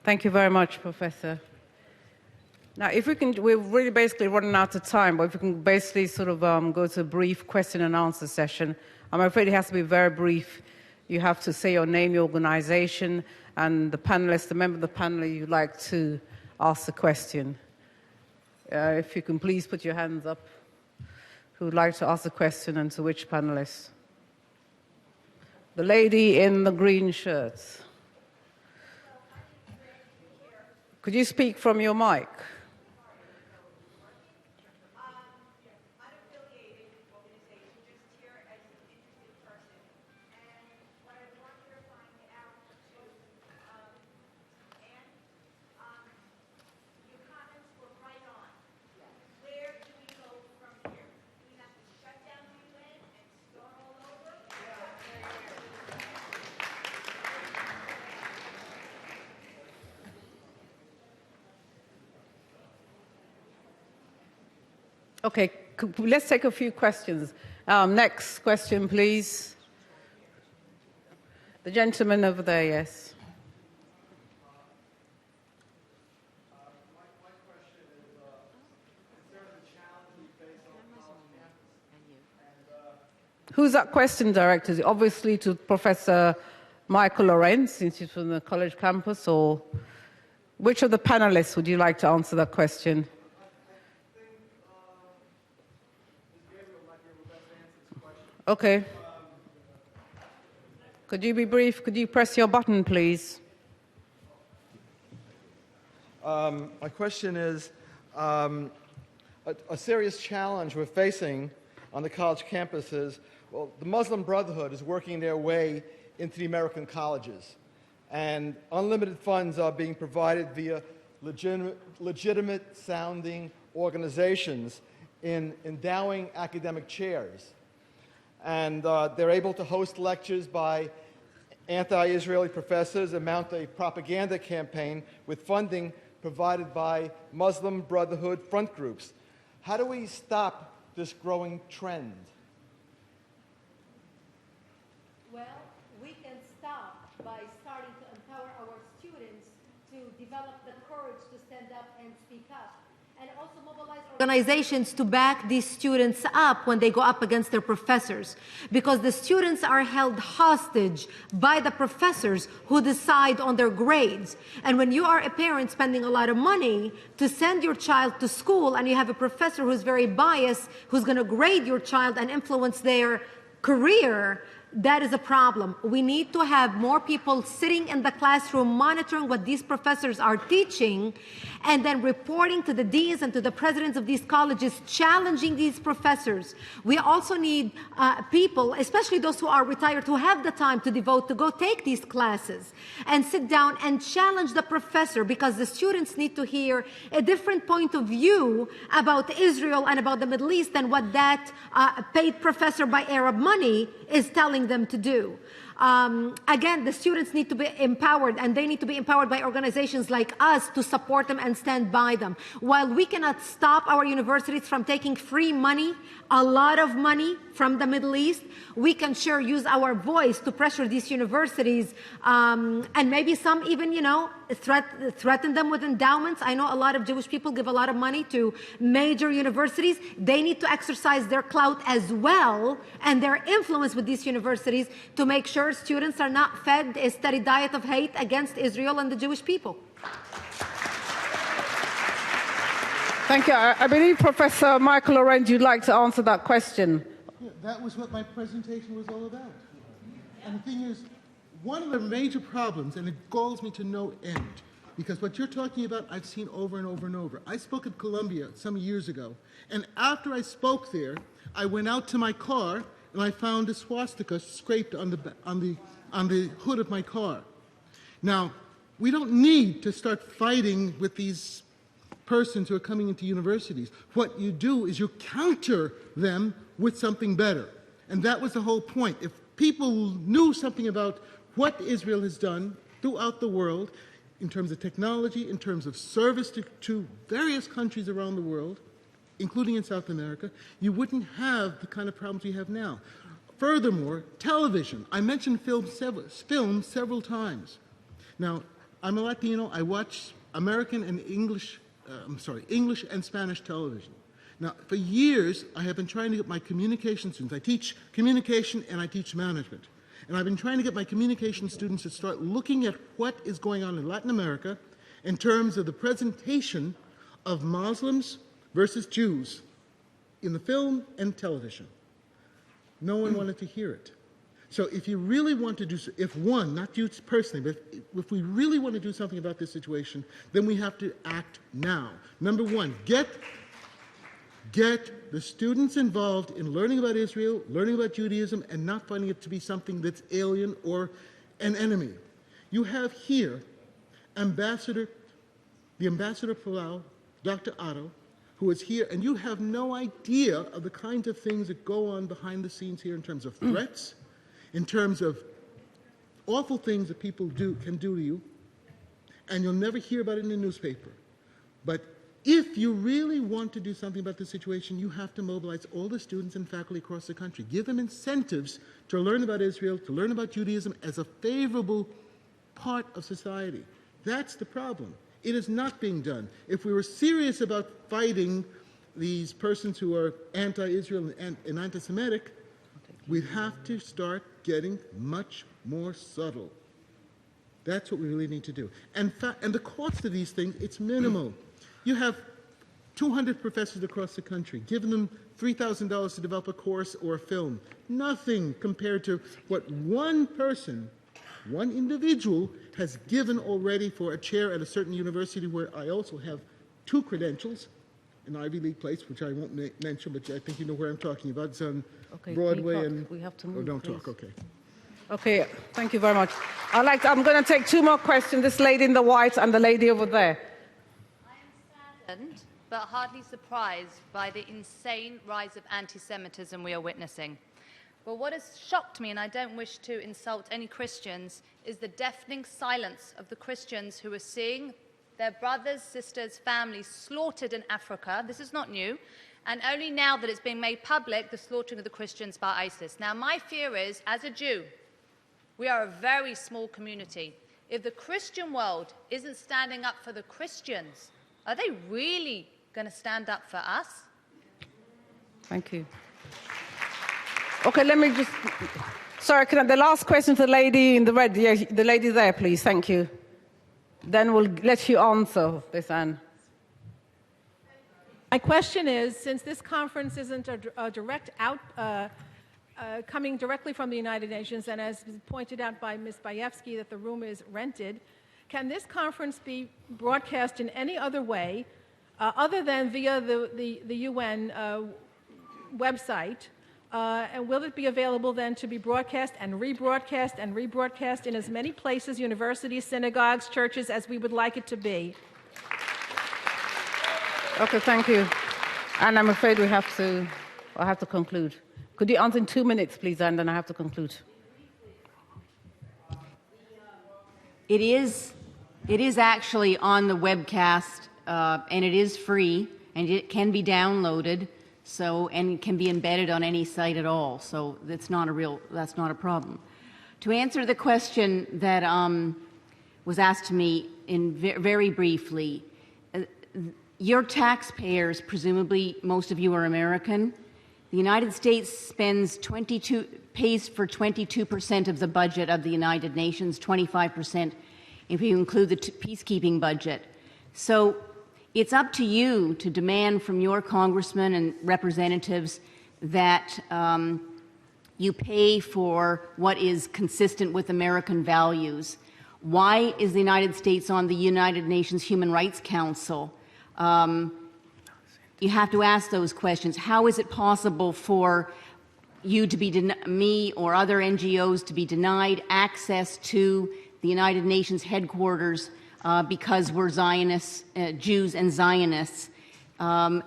Thank you very much, Professor. Now, if we can, we're really basically running out of time, but if we can basically sort of go to a brief question and answer session. I'm afraid it has to be very brief. You have to say your name, your organization, and the panelists, the member of the panel you'd like to ask the question. If you can please put your hands up. Who would like to ask the question and to which panelist? The lady in the green shirt. Could you speak from your mic? Okay, let's take a few questions. Next question, please. The gentleman over there, yes. My question is there a challenge we face on college campus? Who's that question directed? Obviously to Professor Michael Lorenz, since he's from the college campus, or which of the panelists would you like to answer that question? Okay. Could you be brief? Could you press your button, please? My question is, a serious challenge we're facing on the college campuses, well, the Muslim Brotherhood is working their way into the American colleges, and unlimited funds are being provided via legitimate-sounding organizations in endowing academic chairs. And they're able to host lectures by anti-Israeli professors and mount a propaganda campaign with funding provided by Muslim Brotherhood front groups. How do we stop this growing trend? Well, we can stop by starting to empower our students to develop the courage to stand up and speak up, and also mobilize organizations to back these students up when they go up against their professors, because the students are held hostage by the professors who decide on their grades. And when you are a parent spending a lot of money to send your child to school, and you have a professor who's very biased, who's going to grade your child and influence their career, that is a problem. We need to have more people sitting in the classroom monitoring what these professors are teaching, and then reporting to the deans and to the presidents of these colleges, challenging these professors. We also need people, especially those who are retired, who have the time to devote to go take these classes and sit down and challenge the professor, because the students need to hear a different point of view about Israel and about the Middle East than what that paid professor by Arab money is telling them to do. Again, the students need to be empowered, and they need to be empowered by organizations like us to support them and stand by them. While we cannot stop our universities from taking free money, a lot of money from the Middle East, we can sure use our voice to pressure these universities, and maybe some even, you know, threaten them with endowments. I know a lot of Jewish people give a lot of money to major universities. They need to exercise their clout as well and their influence with these universities to make sure students are not fed a steady diet of hate against Israel and the Jewish people. Thank you. I believe Professor Michael Lorenz, you'd like to answer that question. Yeah, that was what my presentation was all about. And the thing is, one of the major problems, and it galls me to no end, because what you're talking about, I've seen over and over and over. I spoke at Columbia some years ago, and after I spoke there, I went out to my car and I found a swastika scraped on the hood of my car. Now, we don't need to start fighting with these persons who are coming into universities. What you do is you counter them with something better. And that was the whole point. If people knew something about what Israel has done throughout the world, in terms of technology, in terms of service to various countries around the world, including in South America, you wouldn't have the kind of problems we have now. Furthermore, television. I mentioned film several times. Now, I'm a Latino. I watch American and English and Spanish television. Now, for years, I have been trying to get my communication students. I teach communication and I teach management. And I've been trying to get my communication students to start looking at what is going on in Latin America in terms of the presentation of Muslims versus Jews in the film and television. No one wanted to hear it. So if you really want to do, not you personally, but if we really want to do something about this situation, then we have to act now. Number one, get the students involved in learning about Israel, learning about Judaism, and not finding it to be something that's alien or an enemy. You have here the Ambassador of Palau, Dr. Otto, who is here, and you have no idea of the kinds of things that go on behind the scenes here in terms of threats, in terms of awful things that people can do to you, and you'll never hear about it in the newspaper. But if you really want to do something about the situation, you have to mobilize all the students and faculty across the country. Give them incentives to learn about Israel, to learn about Judaism as a favorable part of society. That's the problem. It is not being done. If we were serious about fighting these persons who are anti-Israel and anti-Semitic, we'd have to start getting much more subtle. That's what we really need to do. And the cost of these things, it's minimal. You have 200 professors across the country. Give them $3,000 to develop a course or a film. Nothing compared to what one person, one individual, has given already for a chair at a certain university where I also have 2 credentials, an Ivy League place, which I won't mention, but I think you know where I'm talking about. It's on Broadway and... We have to move, don't please. talk, okay. Okay, thank you very much. I'm going to take 2 more questions, this lady in the white and the lady over there. But hardly surprised by the insane rise of anti-Semitism we are witnessing. But what has shocked me, and I don't wish to insult any Christians, is the deafening silence of the Christians who are seeing their brothers, sisters, families slaughtered in Africa. This is not new. And only now that it's being made public, the slaughtering of the Christians by ISIS. Now, my fear is, as a Jew, we are a very small community. If the Christian world isn't standing up for the Christians, are they really going to stand up for us? Thank you. Okay, let me just... Sorry, the last question to the lady in the red. Yeah, the lady there, please. Thank you. Then we'll let you answer this, Anne. My question is, since this conference isn't a direct coming directly from the United Nations, and as pointed out by Ms. Bayevsky that the room is rented, can this conference be broadcast in any other way other than via the UN website? And will it be available then to be broadcast and rebroadcast in as many places, universities, synagogues, churches, as we would like it to be? Okay, thank you. And I'm afraid I have to conclude. Could you answer in 2 minutes, please, and then I have to conclude. It is actually on the webcast, and it is free, and it can be downloaded, and it can be embedded on any site at all. So that's not a problem. To answer the question that was asked to me very briefly, your taxpayers, presumably most of you are American. The United States pays for 22% of the budget of the United Nations, 25% if you include the peacekeeping budget. So it's up to you to demand from your congressmen and representatives that you pay for what is consistent with American values. Why is the United States on the United Nations Human Rights Council? You have to ask those questions. How is it possible for you to be me or other NGOs to be denied access to the United Nations headquarters because we're Zionists, Jews and Zionists? The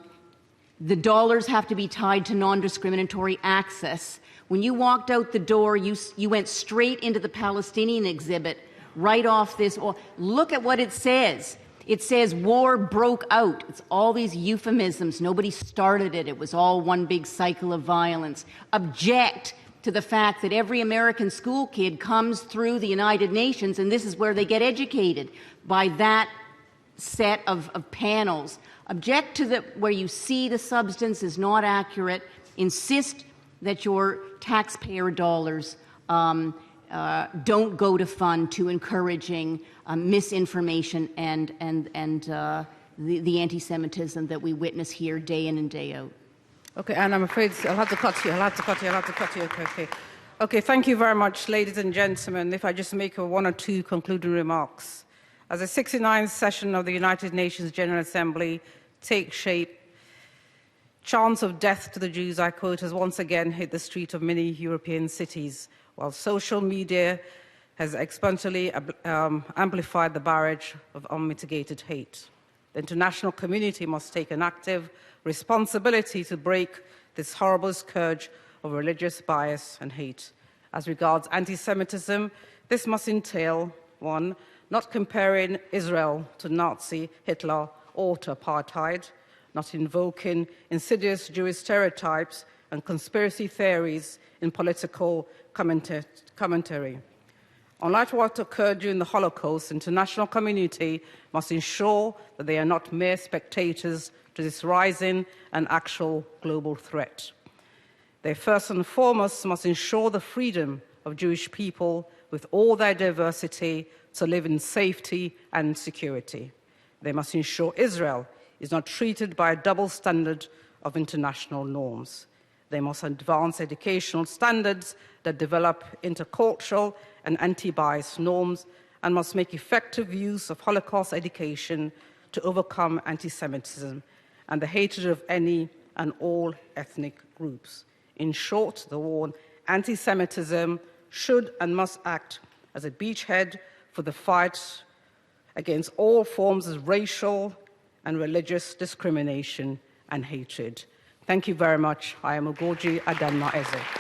dollars have to be tied to non-discriminatory access. When you walked out the door, you went straight into the Palestinian exhibit, right off this. Look at what it says. It says war broke out. It's all these euphemisms. Nobody started it. It was all one big cycle of violence. Object. to the fact that every American school kid comes through the United Nations, and this is where they get educated, by that set of panels. Object to where you see the substance is not accurate. Insist that your taxpayer dollars don't go to fund to encouraging misinformation and the anti-Semitism that we witness here day in and day out. Okay, and I'm afraid I'll have to cut you. Okay, thank you very much, ladies and gentlemen. If I just make one or two concluding remarks. As the 69th session of the United Nations General Assembly takes shape, chants of death to the Jews, I quote, has once again hit the street of many European cities, while social media has exponentially amplified the barrage of unmitigated hate. The international community must take an active responsibility to break this horrible scourge of religious bias and hate. As regards anti-Semitism, this must entail, one, not comparing Israel to Nazi Hitler or to apartheid, not invoking insidious Jewish stereotypes and conspiracy theories in political commentary. Unlike what occurred during the Holocaust, the international community must ensure that they are not mere spectators to this rising and actual global threat. They first and foremost must ensure the freedom of Jewish people with all their diversity to live in safety and security. They must ensure Israel is not treated by a double standard of international norms. They must advance educational standards that develop intercultural and anti-bias norms and must make effective use of Holocaust education to overcome anti-Semitism and the hatred of any and all ethnic groups. In short, the war on anti-Semitism should and must act as a beachhead for the fight against all forms of racial and religious discrimination and hatred. Thank you very much. I am Ugoji Adanma Eze.